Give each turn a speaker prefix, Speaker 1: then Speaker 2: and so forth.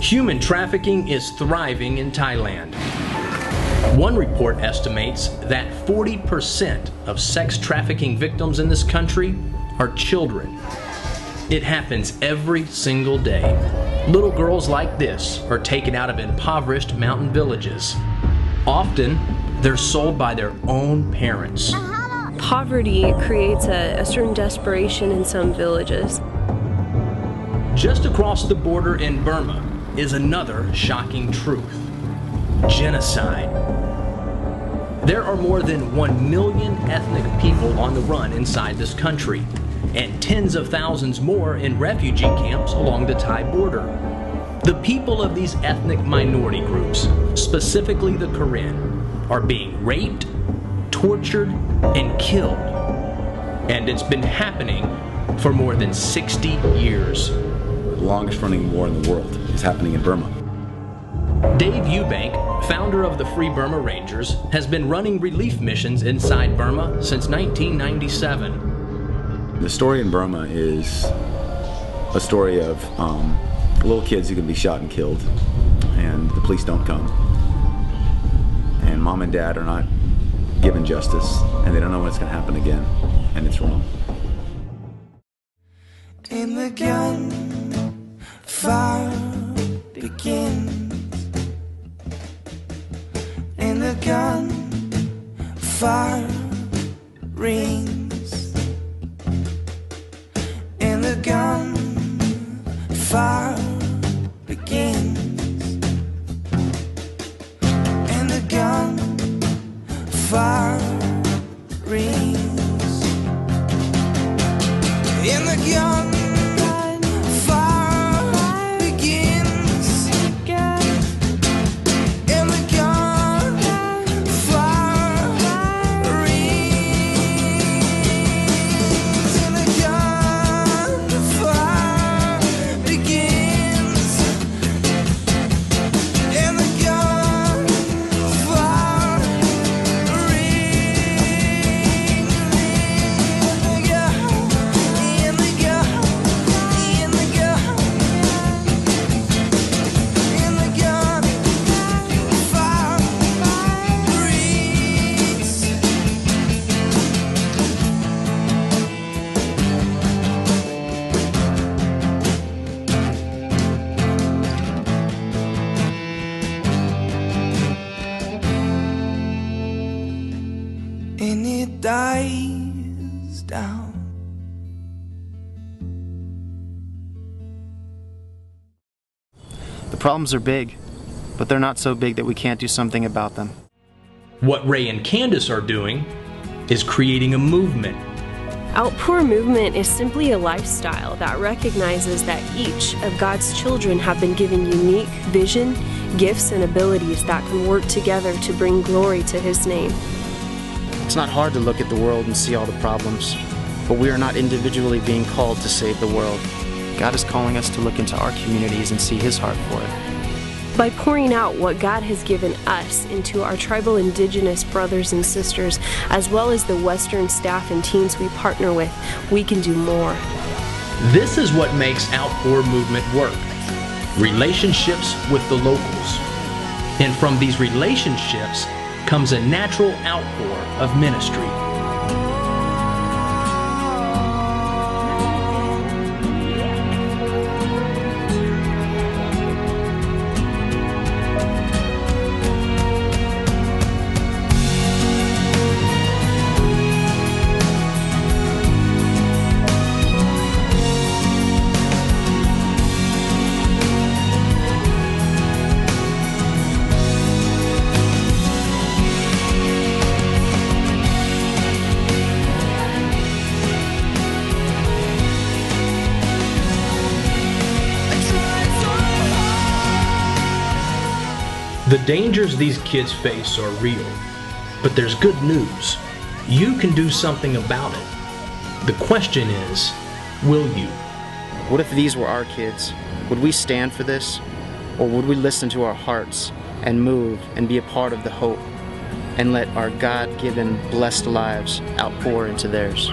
Speaker 1: Human trafficking is thriving in Thailand. One report estimates that 40% of sex trafficking victims in this country are children. It happens every single day. Little girls like this are taken out of impoverished mountain villages. Often, they're sold by their own parents.
Speaker 2: Poverty creates a certain desperation in some villages.
Speaker 1: Just across the border in Burma is another shocking truth: genocide. There are more than 1 million ethnic people on the run inside this country, and tens of thousands more in refugee camps along the Thai border. The people of these ethnic minority groups, specifically the Karen, are being raped, tortured, and killed. And it's been happening for more than 60 years.
Speaker 3: The longest running war in the world is happening in Burma.
Speaker 1: Dave Eubank, founder of the Free Burma Rangers, has been running relief missions inside Burma since 1997.
Speaker 3: The story in Burma is a story of little kids who can be shot and killed, and the police don't come. And mom and dad are not given justice, and they don't know when it's going to happen again, and it's wrong.
Speaker 4: In the gunfire begins. In the gunfire rings. In the gunfire begins. And the gunfire rings. In the gunfire begins. And the gunfire rings. And the gunfire begins. And the gunfire and it dies down.
Speaker 5: The problems are big, but they're not so big that we can't do something about them.
Speaker 1: What Ray and Candace are doing is creating a movement.
Speaker 2: Outpour movement is simply a lifestyle that recognizes that each of God's children have been given unique vision, gifts, and abilities that can work together to bring glory to His name.
Speaker 5: It's not hard to look at the world and see all the problems, but we are not individually being called to save the world. God is calling us to look into our communities and see His heart for it.
Speaker 2: By pouring out what God has given us into our tribal indigenous brothers and sisters, as well as the Western staff and teams we partner with, we can do more.
Speaker 1: This is what makes Outpour movement work: relationships with the locals. And from these relationships comes a natural outpour of ministry. The dangers these kids face are real, but there's good news. You can do something about it. The question is, will you?
Speaker 5: What if these were our kids? Would we stand for this? Or would we listen to our hearts and move and be a part of the hope and let our God-given blessed lives outpour into theirs?